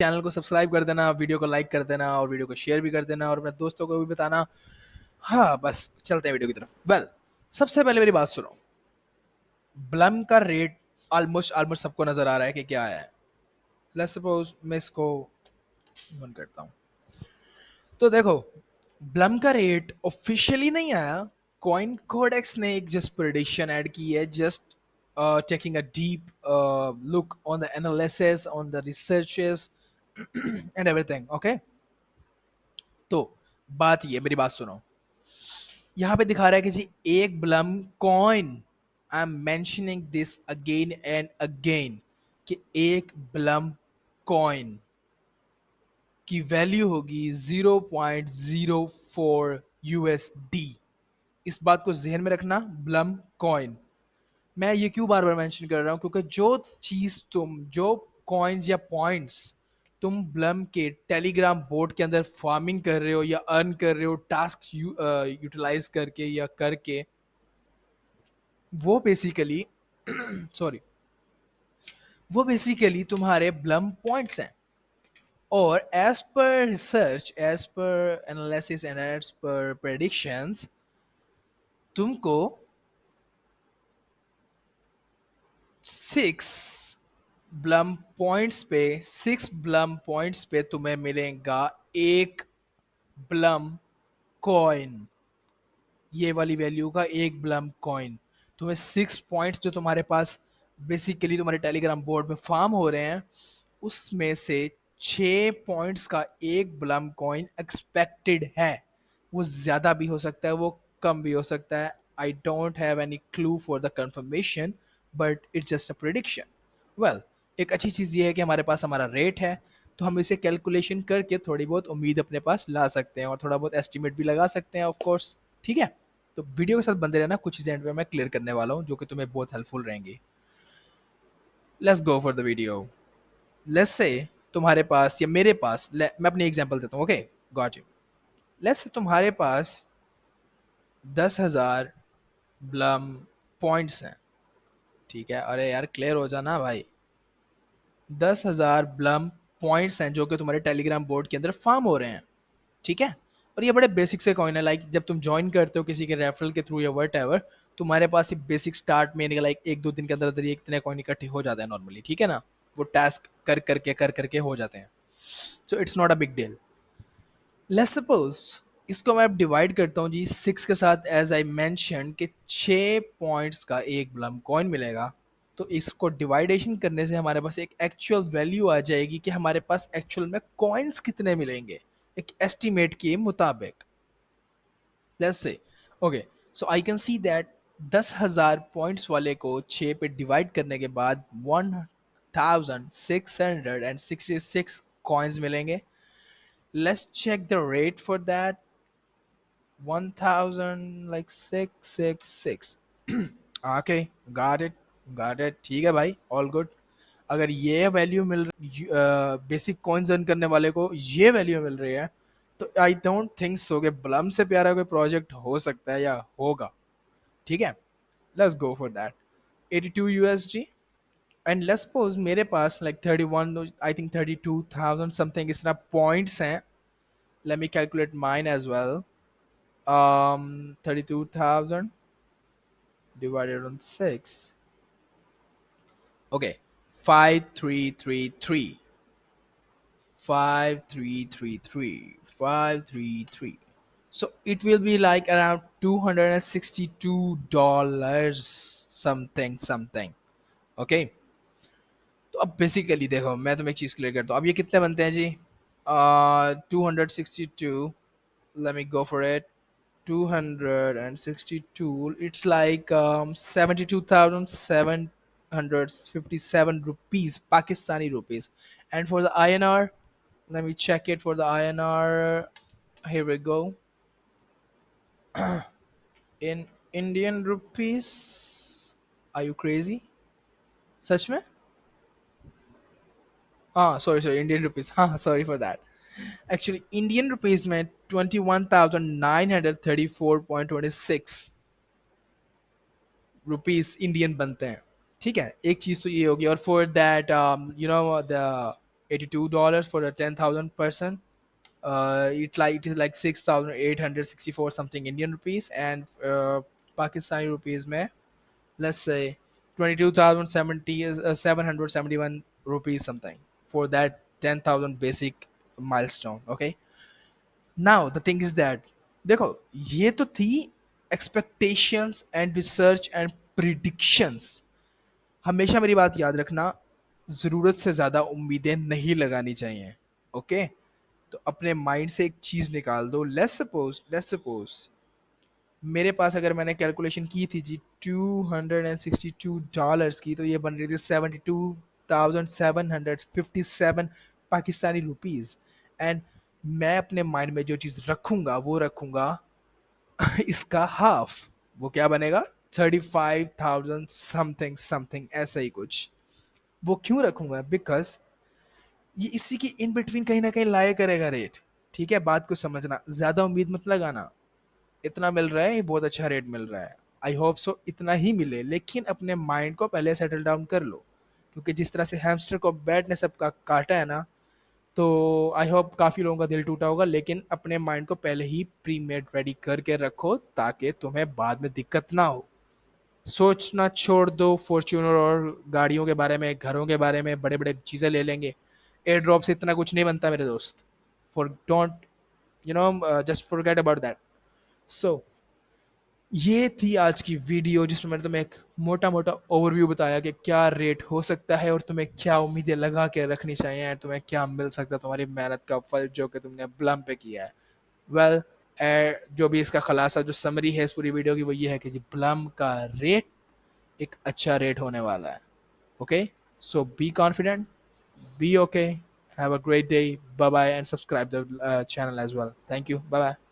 Channel को subscribe कर देना, वीडियो को लाइक कर देना और वीडियो को शेयर भी कर देना और अपने दोस्तों को भी बताना। हाँ, बस चलते हैं वीडियो की तरफ। सबसे पहले मेरी बात सुनो। ब्लम का रेट ऑलमोस्ट ऑलमोस्ट सबको नजर आ रहा है कि क्या है। लेट्स सपोज मैं इसको बंद करता हूँ। तो देखो, ब्लम का रेट ऑफिशियली नहीं आया। कॉइन कोडेक्स ने एक जस्ट प्रेडिक्शन ऐड की है, just taking a deep look on the analysis, on the researches and everything. Okay, तो बात ये, मेरी बात सुनो। यहाँ पे दिखा रहा है कि जी एक Blum coin, I am mentioning this again and again, कि एक ब्लम कॉइन की वैल्यू होगी 0.04 यूएसडी। इस बात को जहन में रखना। ब्लम कॉइन, मैं ये क्यों बार बार मेंशन कर रहा हूँ, क्योंकि जो चीज तुम, जो कॉइन्स या पॉइंट्स तुम ब्लम के टेलीग्राम बोर्ड के अंदर फार्मिंग कर रहे हो या अर्न कर रहे हो टास्क यूटिलाइज करके या करके, वो बेसिकली सॉरी, वो बेसिकली तुम्हारे ब्लम पॉइंट्स हैं। और as per research, as per analysis and as per predictions, तुमको 6 ब्लम पॉइंट्स पे तुम्हें मिलेगा एक ब्लम कॉइन। ये वाली वैल्यू का एक ब्लम कॉइन तुम्हें 6 पॉइंट्स जो तुम्हारे पास बेसिकली तुम्हारे टेलीग्राम बोर्ड में फार्म हो रहे हैं, उसमें से 6 पॉइंट्स का एक ब्लम कॉइन एक्सपेक्टेड है। वो ज़्यादा भी हो सकता है, वो कम भी हो सकता है। I don't have any clue for the confirmation, but it's just a prediction. Well, एक अच्छी चीज़ ये है कि हमारे पास हमारा रेट है, तो हम इसे कैलकुलेशन करके थोड़ी बहुत उम्मीद अपने पास ला सकते हैं और थोड़ा बहुत एस्टिमेट भी लगा सकते हैं, ऑफ कोर्स। ठीक है, तो वीडियो के साथ बंदे रहना, कुछ चीज़ें एंड पे मैं क्लियर करने वाला हूँ जो कि तुम्हें बहुत हेल्पफुल रहेंगी। Let's go for the video. Let's say तुम्हारे पास या मेरे पास, मैं अपनी एग्जांपल देता हूँ। Okay, got you. Let's say तुम्हारे पास 10,000 ब्लम पॉइंट्स हैं। ठीक है, अरे यार क्लियर हो जाना भाई। 10,000 ब्लम पॉइंट्स हैं जो कि तुम्हारे टेलीग्राम बोर्ड के अंदर फार्म हो रहे हैं। ठीक है, और ये बड़े बेसिक से कॉइन है। लाइक जब तुम ज्वाइन करते हो किसी के रेफरल के थ्रू या वट एवर, तुम्हारे पास ये बेसिक स्टार्ट में लाइक एक दो दिन के अंदर अंदर ये इतने कॉइन इकट्ठे हो जाते हैं नॉर्मली। ठीक है ना, वो टास्क कर करके हो जाते हैं। So it's not a big deal. Let's suppose इसको मैं अब डिवाइड करता हूँ जी 6 के साथ, एज आई मैंशन कि 6 पॉइंट्स का एक ब्लम कॉइन मिलेगा। तो इसको डिवाइडेशन करने से हमारे पास एक एक्चुअल वैल्यू आ जाएगी कि हमारे पास एक्चुअल में कॉइन्स कितने मिलेंगे एक एस्टिमेट के मुताबिक। Let's say okay, so I can see that 10,000 points वाले को 6 पे डिवाइड करने के बाद 1666 कॉइन्स मिलेंगे। Let's check the rate for that. 1000 like 666. Okay, got it, ठीक है भाई, ऑल गुड। अगर ये वैल्यू मिल रही, बेसिक कॉइन्स अर्न करने वाले को ये वैल्यू मिल रही है, तो आई डोंट थिंक सो कि ब्लम से प्यारा कोई प्रोजेक्ट हो सकता है या होगा। ठीक है, let's go for that. 82 USD. And let's suppose मेरे पास लाइक 31, आई थिंक 32,000 समथिंग इस तरह पॉइंट्स हैं। Let me calculate mine as well. 32,000 divided on 6. Okay, 5333. 5333. So it will be like around $262 something something. Okay. तो अब basically देखो, मैं तुम्हें एक चीज़ क्लियर करता हूँ। अब ये कितने बनते हैं जी? 262, let me go for it. 262, it's like 72,757 rupees, Pakistani rupees. And for the INR, let me check it for the INR. Here we go. In Indian rupees, are you crazy? सच में? हाँ, sorry, Indian rupees, हाँ, sorry for that. Actually Indian rupees में 21,934.26 rupees Indian बनते हैं। ठीक है, एक चीज़ तो ये होगी। और for that you know the $82 for a 10,000 person. It is like 6,864 something Indian rupees, and Pakistani rupees mein, let's say 22,070 is 771 rupees something for that 10,000 basic milestone. Okay, now the thing is that देखो ये तो थी expectations and research and predictions. हमेशा मेरी बात याद रखना, ज़रूरत से ज़्यादा उम्मीदें नहीं लगानी चाहिए. ओके, तो अपने माइंड से एक चीज़ निकाल दो. लेट्स सपोज मेरे पास अगर मैंने कैलकुलेशन की थी जी $262 की, तो ये बन रही थी 72,757 पाकिस्तानी रुपीज़. एंड मैं अपने माइंड में जो चीज़ रखूंगा वो रखूंगा इसका हाफ. वो क्या बनेगा? 35,000 समथिंग समथिंग, ऐसा ही कुछ. वो क्यों रखूंगा? बिकॉज ये इसी की इन बिटवीन कहीं ना कहीं लाया करेगा रेट. ठीक है, बात को समझना, ज़्यादा उम्मीद मत लगाना. इतना मिल रहा है, ये बहुत अच्छा रेट मिल रहा है, आई होप सो इतना ही मिले. लेकिन अपने माइंड को पहले सेटल डाउन कर लो, क्योंकि जिस तरह से हैमस्टर को बैट ने सबका काटा है ना, तो आई होप काफ़ी लोगों का दिल टूटा होगा. लेकिन अपने माइंड को पहले ही प्री मेड रेडी करके रखो, ताकि तुम्हें बाद में दिक्कत ना हो. सोचना छोड़ दो फॉर्च्यूनर और गाड़ियों के बारे में, घरों के बारे में, बड़े बड़े चीज़ें ले लेंगे. एयर ड्रॉप से इतना कुछ नहीं बनता मेरे दोस्त. For don't just forget about that. So ये थी आज की वीडियो, जिसमें मैंने तुम्हें एक मोटा मोटा ओवरव्यू बताया कि क्या रेट हो सकता है और तुम्हें क्या उम्मीदें लगा के रखनी चाहिए, और तुम्हें क्या मिल सकता है तुम्हारी मेहनत का फल जो कि तुमने ब्लम पे किया है. वेल जो भी इसका खलासा, जो समरी है इस पूरी वीडियो की, वो ये है कि जी ब्लम का रेट एक अच्छा रेट होने वाला है. Okay, so be confident, be okay, have a great day, bye bye, and subscribe the channel as well. Thank you, bye bye.